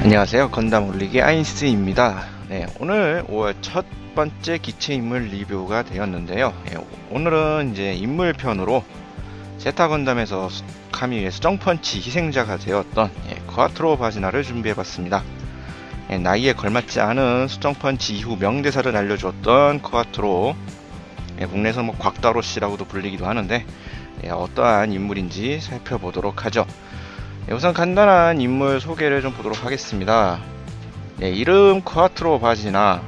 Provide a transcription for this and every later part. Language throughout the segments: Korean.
안녕하세요. 건담 올리기 아인스입니다. 네, 오늘 5월 첫 번째 기체 인물 리뷰가 되었는데요. 오늘은 이제 인물편으로 제타 건담에서 카미의 수정펀치 희생자가 되었던 쿠아트로 바지나를 준비해봤습니다. 나이에 걸맞지 않은 수정펀치 이후 명대사를 알려주었던 쿠아트로, 국내에서 곽다로씨라고도 불리기도 하는데 어떠한 인물인지 살펴보도록 하죠. 우선 간단한 인물 소개를 좀 보도록 하겠습니다. 이름 쿠아트로 바지나,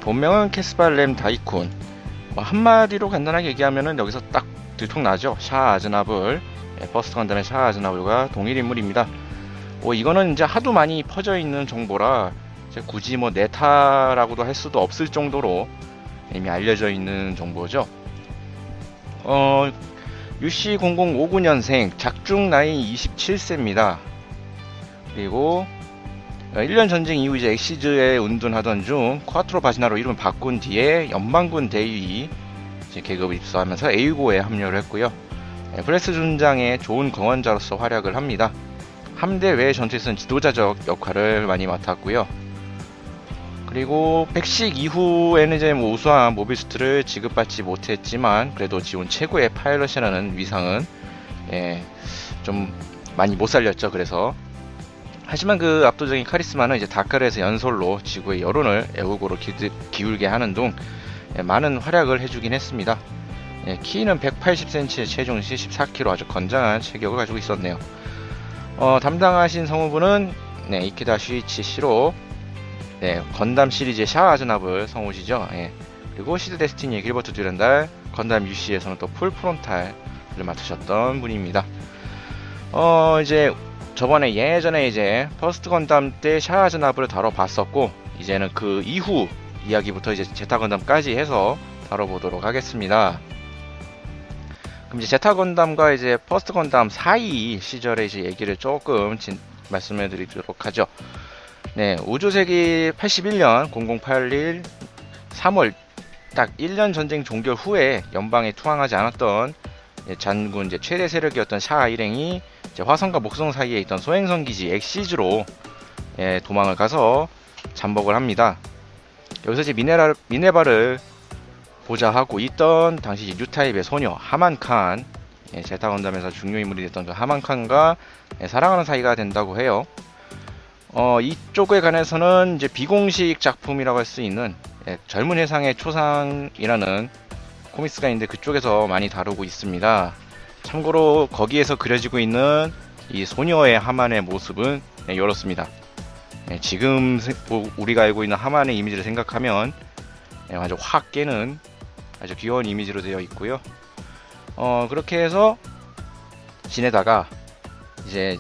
본명은 캐스발렘 다이쿤. 한마디로 간단하게 얘기하면은 여기서 딱 들통나죠. 샤 아즈나블, 퍼스트 건담의 샤 아즈나블과 동일 인물입니다. 이거는 이제 하도 많이 퍼져 있는 정보라 굳이 네타라고도 할 수도 없을 정도로 이미 알려져 있는 정보죠. UC 0059년생, 작중 나이 27세입니다. 그리고 1년 전쟁 이후 이제 엑시즈에 운둔하던 중 쿠아트로 바지나로 이름을 바꾼 뒤에 연방군 대위 계급을 입소하면서 에이고에 합류를 했고요. 브레스 준장의 좋은 공헌자로서 활약을 합니다. 함대 외 전투에서는 지도자적 역할을 많이 맡았고요. 그리고 백식 이후에는 이제 우수한 모비스트를 지급받지 못했지만 그래도 지온 최고의 파일럿이라는 위상은 좀 많이 못 살렸죠. 그래서 하지만 그 압도적인 카리스마는 이제 다카르에서 연솔로 지구의 여론을 애국으로 기울게 하는 등 많은 활약을 해주긴 했습니다. 키는 180cm, 체중 74kg, 아주 건장한 체격을 가지고 있었네요. 담당하신 성우분은 이케다 슈이치 씨로 건담 시리즈의 샤 아즈나블 성우시죠. 그리고 시드 데스티니의 길버트 듀렌달, 건담 UC에서는 또 풀 프론탈을 맡으셨던 분입니다. 이제 저번에 예전에 이제 퍼스트 건담 때 샤 아즈나블을 다뤄봤었고, 이제는 그 이후 이야기부터 이제 제타 건담까지 해서 다뤄보도록 하겠습니다. 그럼 이제 제타 건담과 이제 퍼스트 건담 사이 시절의 이제 얘기를 조금 말씀해 드리도록 하죠. 우주세기 81년 0081 3월 딱 1년 전쟁 종결 후에 연방에 투항하지 않았던 잔군 이제 최대 세력이었던 샤 일행이 화성과 목성 사이에 있던 소행성 기지 엑시즈로 도망을 가서 잠복을 합니다. 여기서 이제 미네바를 보좌하고 있던 당시 뉴타입의 소녀 하만 칸, 제타 건담에서 중요 인물이 됐던 그 하만 칸과 사랑하는 사이가 된다고 해요. 이쪽에 관해서는 이제 비공식 작품이라고 할 수 있는 젊은 해상의 초상이라는 코믹스가 있는데 그쪽에서 많이 다루고 있습니다. 참고로 거기에서 그려지고 있는 이 소녀의 하만의 모습은 이렇습니다. 지금 우리가 알고 있는 하만의 이미지를 생각하면 아주 확 깨는 아주 귀여운 이미지로 되어 있고요. 그렇게 해서 지내다가 이제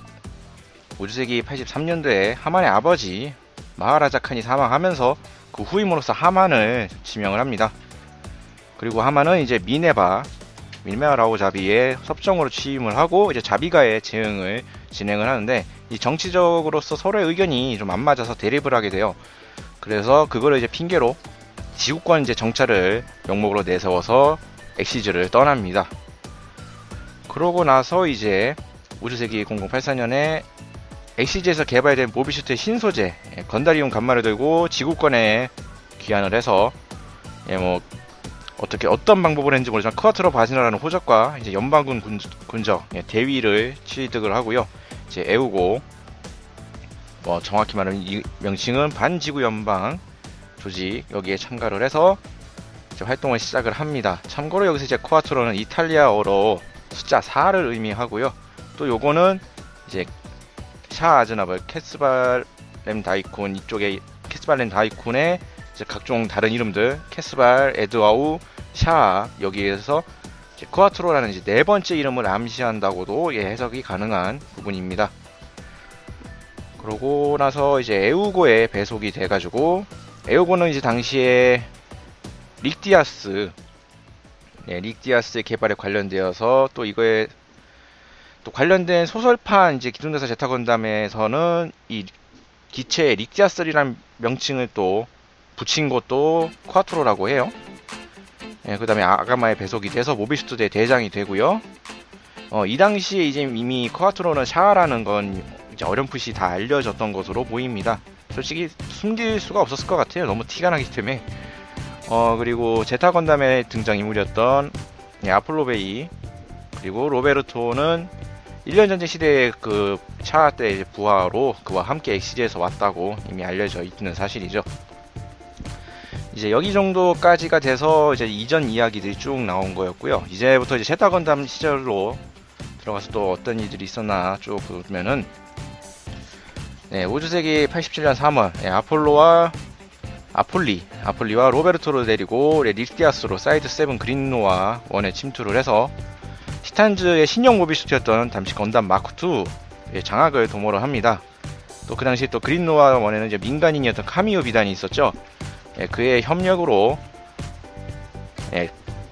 우주세기 83년도에 하만의 아버지 마하라자 칸이 사망하면서 그 후임으로서 하만을 지명을 합니다. 그리고 하만은 이제 밀메라오 자비의 섭정으로 취임을 하고 이제 자비가의 재응을 진행을 하는데, 이 정치적으로서 서로의 의견이 좀 안 맞아서 대립을 하게 돼요. 그래서 그거를 이제 핑계로 지구권 이제 정찰을 명목으로 내세워서 엑시즈를 떠납니다. 그러고 나서 이제 우주세기 0084년에 엑시즈에서 개발된 모비슈트의 신소재 건다리움 간마를 들고 지구권에 귀환을 해서 어떤 방법을 했는지 모르지만 쿠아트로 바지나라는 호적과 이제 연방군 군적 대위를 취득을 하고요. 이제 에우고, 정확히 말하면 이 명칭은 반지구 연방 조직, 여기에 참가를 해서 이제 활동을 시작을 합니다. 참고로 여기서 이제 쿠아트로는 이탈리아어로 숫자 4를 의미하고요. 또 요거는 이제 샤 아즈나블, 캐스발렘 다이쿤, 이쪽에 캐스발렘 다이쿤의 이제 각종 다른 이름들, 캐스발, 에드와우, 샤, 여기에서 이제 쿠아트로라는 이제 네 번째 이름을 암시한다고도 해석이 가능한 부분입니다. 그러고 나서 이제 에우고에 배속이 돼가지고, 에우고는 이제 당시에 릭디아스의 개발에 관련되어서 또 이거에 또 관련된 소설판 이제 기존대사 제타 건담에서는 이 기체에 릭디아스라는 명칭을 또 붙인 것도 쿠아트로라고 해요. 그 다음에 아가마에 배속이 돼서 모비슈트의 대장이 되고요. 이 당시에 이제 이미 쿠아트로는 샤라는 건 이제 어렴풋이 다 알려졌던 것으로 보입니다. 솔직히 숨길 수가 없었을 것 같아요. 너무 티가 나기 때문에. 그리고 제타 건담의 등장 인물이었던 아폴로베이, 그리고 로베르토는 1년 전쟁 시대의 그 차 때 부하로 그와 함께 엑시즈에서 왔다고 이미 알려져 있는 사실이죠. 이제 여기 정도까지가 돼서 이제 이전 이야기들이 쭉 나온 거였고요. 이제부터 이제 제타 건담 시절로 들어가서 또 어떤 일들이 있었나 쭉 보면은, 우주세기 87년 3월 아폴리와 로베르토를 데리고 닉디아스로 사이드 7 그린노아 1에 침투를 해서 티탄즈의 신형 모비수트였던 잠시 건담 마크2의 장악을 도모를 합니다. 또 그 당시 또 그린노아 1에는 이제 민간인이었던 카미오 비단이 있었죠. 그의 협력으로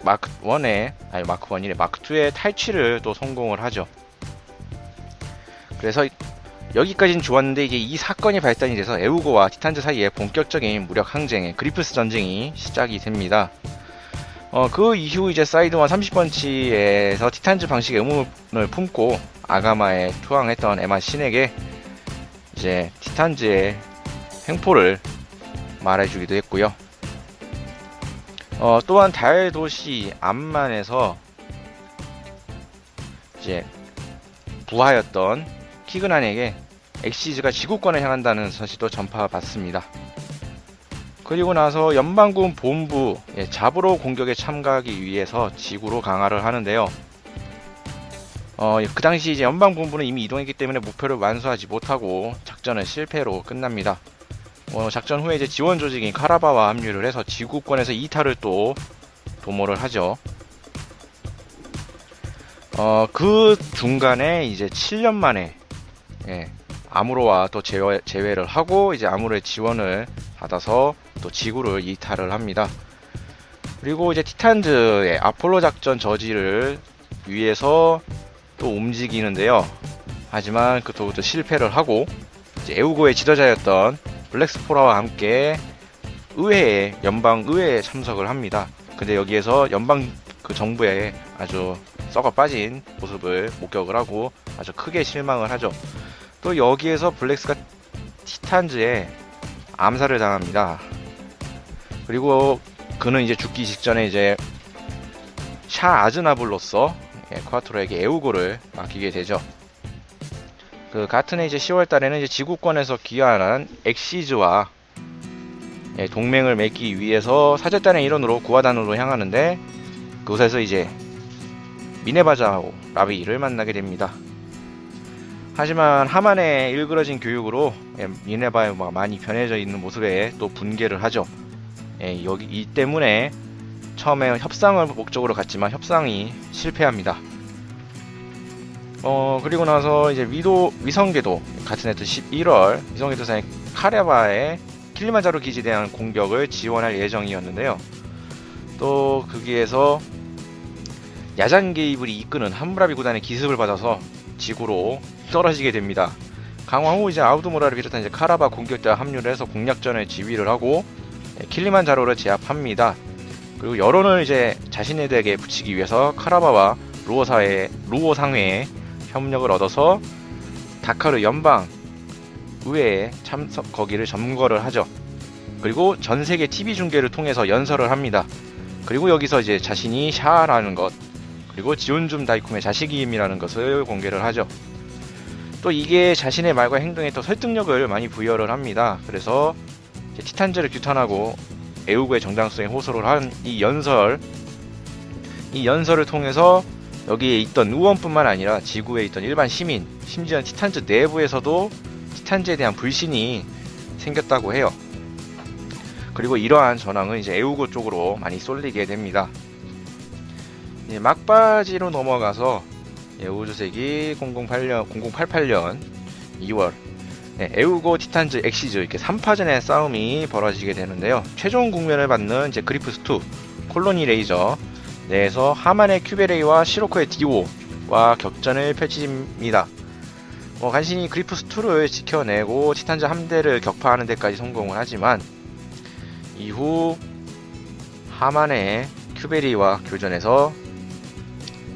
마크1의 탈취를 또 성공을 하죠. 그래서 여기까지는 좋았는데, 이제 이 사건이 발단이 돼서 에우고와 티탄즈 사이에 본격적인 무력 항쟁의 그리프스 전쟁이 시작이 됩니다. 그 이후 이제 사이드원 30번치에서 티탄즈 방식의 의문을 품고 아가마에 투항했던 에마 신에게 이제 티탄즈의 횡포를 말해주기도 했고요. 또한 달 도시 암만에서 이제 부하였던 키그난에게 엑시즈가 지구권을 향한다는 소식도 전파받습니다. 그리고 나서 연방군 본부 잡으로 공격에 참가하기 위해서 지구로 강화를 하는데요. 그 당시 이제 연방 본부는 이미 이동했기 때문에 목표를 완수하지 못하고 작전은 실패로 끝납니다. 작전 후에 이제 지원 조직인 카라바와 합류를 해서 지구권에서 이탈을 또 도모를 하죠. 그 중간에 이제 7년 만에 아무로와 또 재회를 하고 이제 아무로의 지원을 받아서 또 지구를 이탈을 합니다. 그리고 이제 티탄즈의 아폴로 작전 저지를 위해서 또 움직이는데요. 하지만 그것도 실패를 하고 이제 에우고의 지도자였던 블랙스포라와 함께 연방 의회에 참석을 합니다. 근데 여기에서 연방 그 정부에 아주 썩어 빠진 모습을 목격을 하고 아주 크게 실망을 하죠. 또 여기에서 블랙스가 티탄즈에 암살을 당합니다. 그리고 그는 이제 죽기 직전에 이제 샤 아즈나블로서 콰트로에게 에우고를 맡기게 되죠. 그 같은 해 이제 10월 달에는 이제 지구권에서 귀환한 엑시즈와 동맹을 맺기 위해서 사절단의 일원으로 구하단으로 향하는데, 그곳에서 이제 미네바자오 라비를 만나게 됩니다. 하지만 하만의 일그러진 교육으로 미네바가 많이 변해져 있는 모습에 또 분개를 하죠. 이 때문에 처음에 협상을 목적으로 갔지만 협상이 실패합니다. 그리고 나서 이제 위성궤도 같은 해 11월 위성궤도상의 카레바의 킬리만자로 기지에 대한 공격을 지원할 예정이었는데요. 또 거기에서 야잔 게이블이 이끄는 함무라비 구단의 기습을 받아서 지구로 떨어지게 됩니다. 강화 후 이제 아우드모라를 비롯한 이제 카라바 공격대와 합류를 해서 공략전을 지휘를 하고 킬리만자로를 제압합니다. 그리고 여론을 이제 자신에게 붙이기 위해서 카라바와 루오상회에 협력을 얻어서 다카르 연방 의회에 거기를 점거를 하죠. 그리고 전 세계 TV 중계를 통해서 연설을 합니다. 그리고 여기서 이제 자신이 샤라는 것, 그리고 지온줌 다이쿰의 자식임이라는 것을 공개를 하죠. 또 이게 자신의 말과 행동에 또 설득력을 많이 부여를 합니다. 그래서 이제 티탄즈를 규탄하고 에우고의 정당성에 호소를 한 이 연설을 통해서 여기에 있던 의원뿐만 아니라 지구에 있던 일반 시민, 심지어 티탄즈 내부에서도 티탄즈에 대한 불신이 생겼다고 해요. 그리고 이러한 전황은 이제 에우고 쪽으로 많이 쏠리게 됩니다. 막바지로 넘어가서 우주세기 0088년 2월 에우고 티탄즈 엑시즈 이렇게 3파전의 싸움이 벌어지게 되는데요. 최종 국면을 받는 이제 그리프스2 콜로니 레이저 내에서 하만의 큐베레이와 시로코의 디오와 격전을 펼칩니다. 간신히 그리프스2를 지켜내고 티탄즈 함대를 격파하는 데까지 성공을 하지만 이후 하만의 큐베레이와 교전에서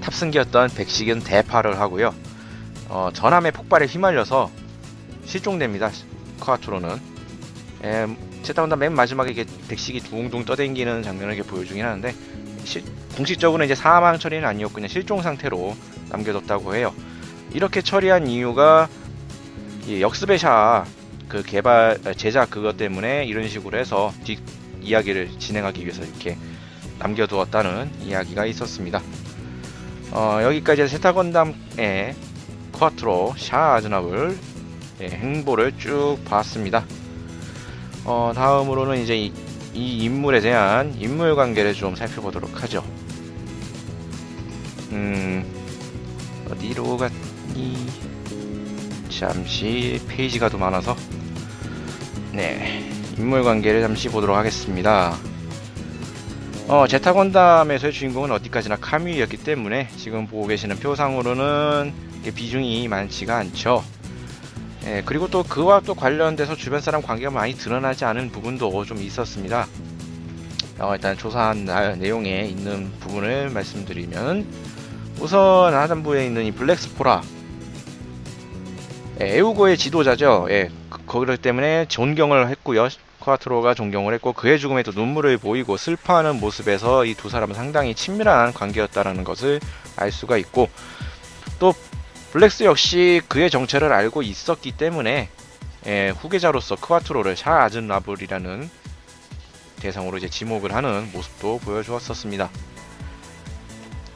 탑승기였던 백식은 대파를 하고요. 전함의 폭발에 휘말려서 실종됩니다. 쿼아트로는. 제타건담 맨 마지막에 이게 백식이 둥둥 떠댕기는 장면을 이렇게 보여주긴 하는데, 공식적으로는 이제 사망 처리는 아니었고 그냥 실종 상태로 남겨뒀다고 해요. 이렇게 처리한 이유가 이 역습의 샤 그 개발 제작 그것 때문에 이런 식으로 해서 뒷 이야기를 진행하기 위해서 이렇게 남겨두었다는 이야기가 있었습니다. 여기까지 제타건담의 쿼아트로 샤 아즈나블 행보를 쭉 봤습니다. 다음으로는 이제 이 인물에 대한 인물 관계를 좀 살펴보도록 하죠. 어디로 갔니? 잠시 페이지가 더 많아서 인물 관계를 잠시 보도록 하겠습니다. 제타건담에서의 주인공은 어디까지나 카뮤이였기 때문에 지금 보고 계시는 표상으로는 비중이 많지가 않죠. 그리고 또 그와 또 관련돼서 주변 사람 관계가 많이 드러나지 않은 부분도 좀 있었습니다. 일단 조사한 내용에 있는 부분을 말씀드리면, 우선 하단부에 있는 이 블랙스포라, 에우고의 지도자죠. 그것 때문에 존경을 했고요. 쿼아트로가 존경을 했고, 그의 죽음에도 눈물을 보이고 슬퍼하는 모습에서 이 두 사람은 상당히 친밀한 관계였다는 것을 알 수가 있고, 또 블랙스 역시 그의 정체를 알고 있었기 때문에 후계자로서 쿼아트로를 샤 아즈나블이라는 대상으로 이제 지목을 하는 모습도 보여주었었습니다.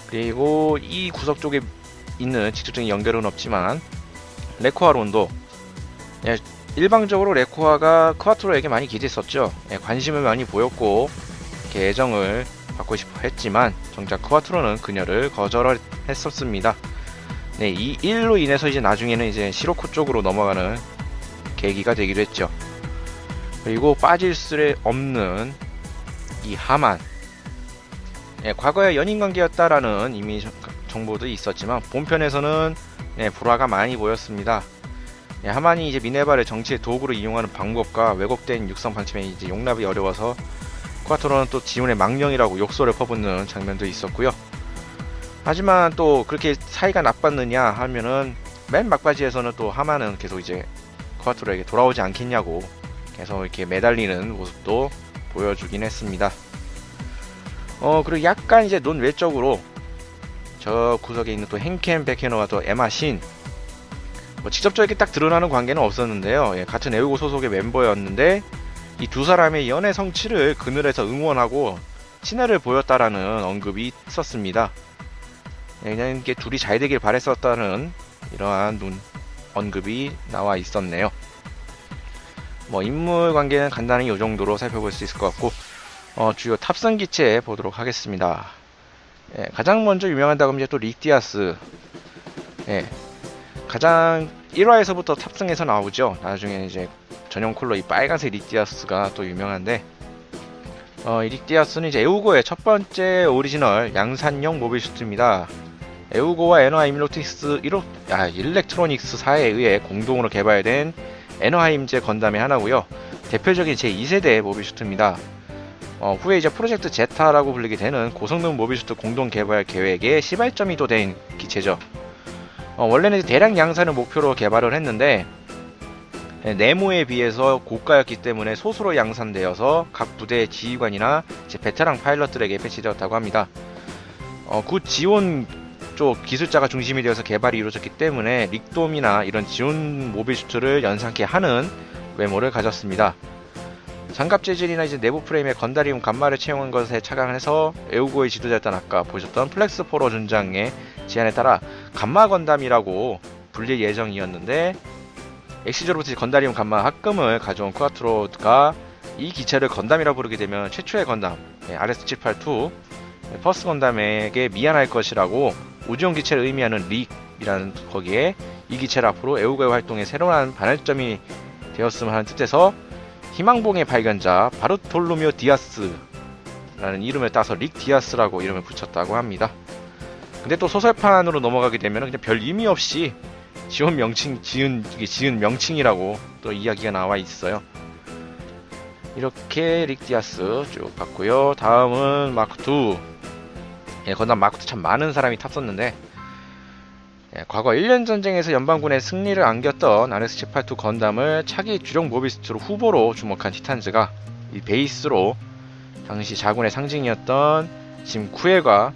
그리고 이 구석 쪽에 있는 직접적인 연결은 없지만 레코아론도 일방적으로 레코아가 쿼아트로에게 많이 기대했었죠. 관심을 많이 보였고 애정을 받고 싶어 했지만 정작 쿼아트로는 그녀를 거절했었습니다. 이 일로 인해서 이제 나중에는 이제 시로코 쪽으로 넘어가는 계기가 되기도 했죠. 그리고 빠질 수 없는 이 하만, 과거에 연인 관계였다라는 이미 정보도 있었지만 본편에서는 불화가 많이 보였습니다. 하만이 이제 미네바를 정치의 도구로 이용하는 방법과 왜곡된 육성 방침에 이제 용납이 어려워서 쿼아트로는 또 지훈의 망령이라고 욕설을 퍼붓는 장면도 있었고요. 하지만 또 그렇게 사이가 나빴느냐 하면은 맨 막바지에서는 또 하만은 계속 이제 쿼아트로에게 돌아오지 않겠냐고 계속 이렇게 매달리는 모습도 보여주긴 했습니다. 그리고 약간 이제 논외적으로 저 구석에 있는 또 henken 백해너와 또 에마 신, 직접적이게 딱 드러나는 관계는 없었는데요. 같은 에우고 소속의 멤버였는데 이 두 사람의 연애 성취를 그늘에서 응원하고 친애를 보였다라는 언급이 있었습니다. 그냥 이게 둘이 잘 되길 바랬었다는 이러한 언급이 나와 있었네요. 인물 관계는 간단히 이 정도로 살펴볼 수 있을 것 같고, 주요 탑승 기체 보도록 하겠습니다. 가장 먼저 유명하다고 하면 이제 또 릭디아스. 가장 1화에서부터 탑승해서 나오죠. 나중에 이제 전용 콜러 이 빨간색 릭디아스가 또 유명한데, 이 릭디아스는 이제 에우고의 첫 번째 오리지널 양산형 모빌슈트입니다. 에우고와 에너하임 일렉트로닉스사에 의해 공동으로 개발된 에너하임제 건담의 하나고요. 대표적인 제2세대 모빌슈트입니다. 후에 이제 프로젝트 제타라고 불리게 되는 고성능 모빌슈트 공동 개발 계획의 시발점이 또 된 기체죠. 원래는 대량 양산을 목표로 개발을 했는데 네모에 비해서 고가였기 때문에 소수로 양산되어서 각 부대의 지휘관이나 베테랑 파일럿들에게 배치되었다고 합니다. 굿 지원 쪽 기술자가 중심이 되어서 개발이 이루어졌기 때문에 릭돔이나 이런 지원 모빌슈트를 연상케 하는 외모를 가졌습니다. 장갑 재질이나 이제 내부 프레임에 건다리움 감마를 채용한 것에 착안해서 에우고의 지도자였던 아까 보셨던 플렉스포로 준장의 제안에 따라 감마 건담이라고 불릴 예정이었는데, 엑시저로부터 건다리움 감마 합금을 가져온 쿼아트로가 이 기체를 건담이라 부르게 되면 최초의 건담 RS-782 퍼스트 건담에게 미안할 것이라고 우주용 기체를 의미하는 릭이라는 거기에 이 기체를 앞으로 에우고의 활동에 새로운 반환점이 되었으면 하는 뜻에서 희망봉의 발견자 바르톨로미오 디아스라는 이름을 따서 릭 디아스라고 이름을 붙였다고 합니다. 근데 또 소설판으로 넘어가게 되면 그냥 별 의미 없이 지은 명칭이라고 또 이야기가 나와 있어요. 이렇게 릭 디아스 쭉 봤고요. 다음은 마크2. 건담 마크2 참 많은 사람이 탔었는데 과거 1년 전쟁에서 연방군의 승리를 안겼던 RS-782 건담을 차기 주력 모비스트로 후보로 주목한 티탄즈가 이 베이스로 당시 자군의 상징이었던 짐 쿠엘과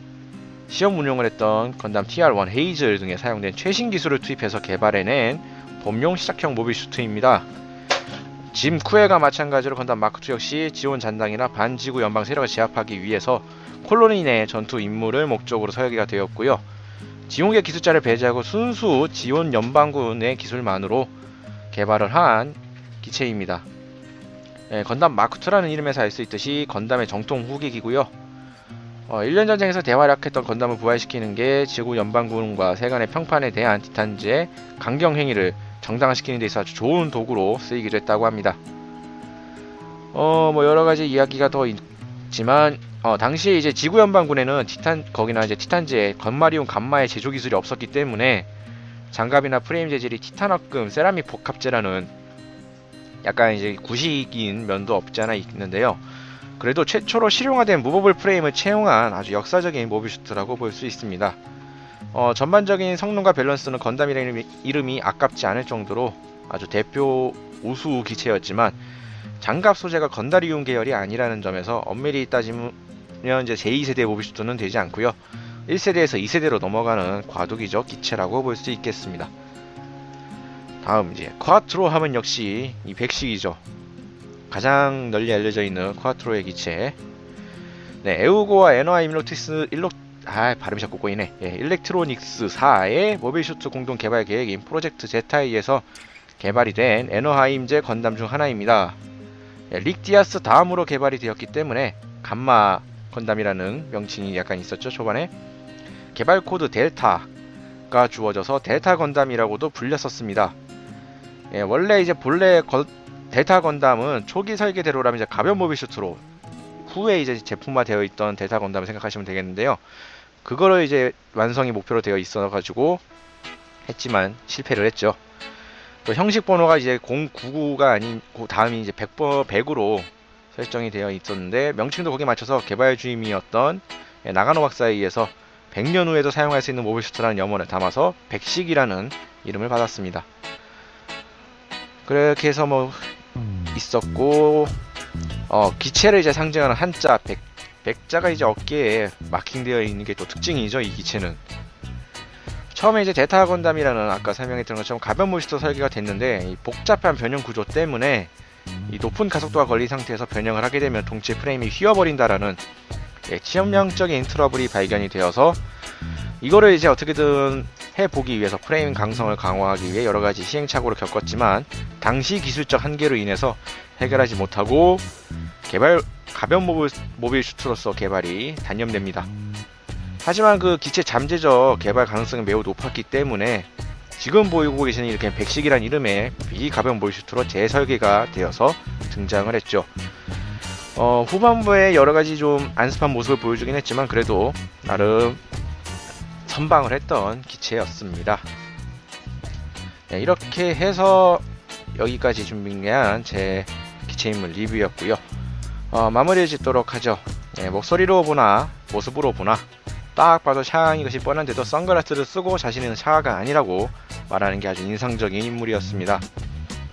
시험 운용을 했던 건담 TR-1 헤이즐 등에 사용된 최신 기술을 투입해서 개발해낸 범용 시작형 모비슈트입니다. 짐 쿠엘과 마찬가지로 건담 마크2 역시 지원 잔당이나 반지구 연방 세력을 제압하기 위해서 콜로니 내 전투 임무를 목적으로 설계가 되었고요. 지원계 기술자를 배제하고 순수 지원 연방군의 기술만으로 개발을 한 기체입니다. 건담 마크2라는 이름에서 알 수 있듯이 건담의 정통 후기기고요. 1년 전쟁에서 대활약했던 건담을 부활시키는 게 지구 연방군과 세간의 평판에 대한 티탄즈의 강경 행위를 정당화시키는 데 있어 아주 좋은 도구로 쓰이기도 했다고 합니다. 뭐 여러가지 이야기가 더 있지만 당시에 이제 지구 연방군에는 거기나 이제 티탄즈의 건마리움 감마의 제조 기술이 없었기 때문에 장갑이나 프레임 재질이 티탄화금 세라믹 복합재라는 약간 이제 구식인 면도 없지 않아 있는데요. 그래도 최초로 실용화된 무버블 프레임을 채용한 아주 역사적인 모비슈트라고 볼 수 있습니다. 전반적인 성능과 밸런스는 건담이라는 이름이 아깝지 않을 정도로 아주 대표 우수 기체였지만 장갑 소재가 건다리움 계열이 아니라는 점에서 엄밀히 따지면 이제 제2세대 모비슈트는 되지 않고요. 1세대에서 2세대로 넘어가는 과도기적 기체라고 볼 수 있겠습니다. 다음 이제 쿼트로 하면 역시 이 백식이죠. 가장 널리 알려져 있는 쿼트로의 기체. 에우고와 에너하임 발음이 자꾸 꼬이네. 일렉트로닉스 4의 모빌슈트 공동 개발 계획인 프로젝트 제타에서 개발이 된 에너하임제 건담 중 하나입니다. 릭디아스 다음으로 개발이 되었기 때문에 감마 건담이라는 명칭이 약간 있었죠, 초반에. 개발 코드 델타가 주어져서 델타 건담이라고도 불렸었습니다. 원래 이제 본래 델타 건담은 초기 설계대로라면 이제 가변 모비슈트로 후에 이제 제품화되어 있던 델타 건담을 생각하시면 되겠는데요. 그거를 이제 완성이 목표로 되어 있어가지고 했지만 실패를 했죠. 또 형식 번호가 이제 099가 아닌 다음이 이제 100으로 설정이 되어 있었는데 명칭도 거기에 맞춰서 개발 주임이었던 나가노 박사에 의해서 100년 후에도 사용할 수 있는 모비슈트라는 염원을 담아서 백식이라는 이름을 받았습니다. 그렇게 해서 뭐 있었고 기체를 이제 상징하는 한자 백자가 이제 어깨에 마킹되어 있는 게 또 특징이죠. 이 기체는 처음에 이제 데타 건담이라는 아까 설명했던 것처럼 가변 모비슈트 설계가 됐는데 이 복잡한 변형 구조 때문에 이 높은 가속도가 걸린 상태에서 변형을 하게 되면 동체 프레임이 휘어버린다라는 치명적인 트러블이 발견이 되어서 이거를 이제 어떻게든 해보기 위해서 프레임 강성을 강화하기 위해 여러가지 시행착오를 겪었지만 당시 기술적 한계로 인해서 해결하지 못하고 가변 모빌 슈트로서 개발이 단념됩니다. 하지만 그 기체 잠재적 개발 가능성이 매우 높았기 때문에 지금 보이고 계시는 이렇게 백식이란 이름의 비가변 모빌 슈트로 재설계가 되어서 등장을 했죠. 후반부에 여러가지 좀 안습한 모습을 보여주긴 했지만 그래도 나름 선방을 했던 기체였습니다. 이렇게 해서 여기까지 준비한 제 기체인물 리뷰였고요. 마무리를 짓도록 하죠. 목소리로 보나 모습으로 보나 딱 봐도 샤아인 것이 뻔한데도 선글라스를 쓰고 자신은 샤아가 아니라고 말하는 게 아주 인상적인 인물이었습니다.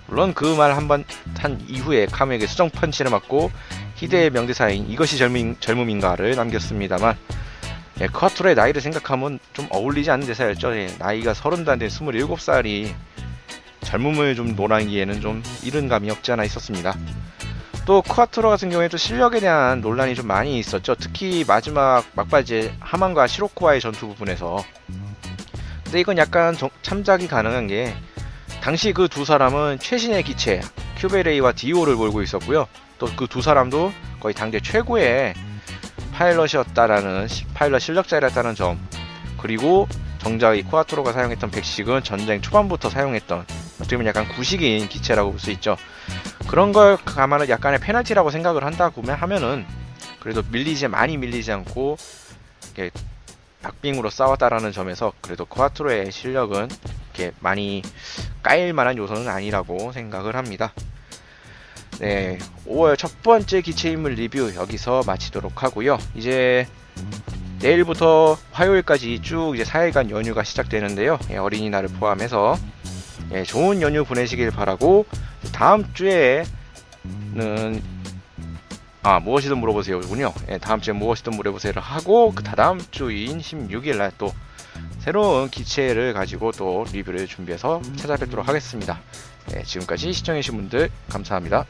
물론 그 말 한번 한 이후에 카무에게 수정 펀치를 맞고 희대의 명대사인 이것이 젊음인가를 남겼습니다만 쿼트로의 나이를 생각하면 좀 어울리지 않는 대사였죠. 나이가 30도 안 된 27살이 젊음을 좀 논하기에는 좀 이른 감이 없지 않아 있었습니다. 또 쿼트로 같은 경우에도 실력에 대한 논란이 좀 많이 있었죠. 특히 마지막 막바지 하만과 시로코와의 전투 부분에서. 근데 이건 약간 참작이 가능한 게 당시 그 두 사람은 최신의 기체 큐베레이와 디오를 몰고 있었고요. 또 그 두 사람도 거의 당대 최고의 파일럿 실력자였다는 점, 그리고 정작 이 쿼트로가 사용했던 백식은 전쟁 초반부터 사용했던 어떻게 보면 약간 구식인 기체라고 볼 수 있죠. 그런 걸 감안은 약간의 페널티라고 생각을 한다고 하면은 그래도 많이 밀리지 않고 이렇게 박빙으로 싸웠다라는 점에서 그래도 쿼트로의 실력은 이렇게 많이 까일 만한 요소는 아니라고 생각을 합니다. 5월 첫 번째 기체인물 리뷰 여기서 마치도록 하고요. 이제 내일부터 화요일까지 쭉 이제 4일간 연휴가 시작되는데요. 어린이날을 포함해서 좋은 연휴 보내시길 바라고, 다음 주에는 무엇이든 물어보세요군요. 다음 주에 무엇이든 물어보세요를 하고, 그 다음 주인 16일날 또 새로운 기체를 가지고 또 리뷰를 준비해서 찾아뵙도록 하겠습니다. 지금까지 시청해주신 분들 감사합니다.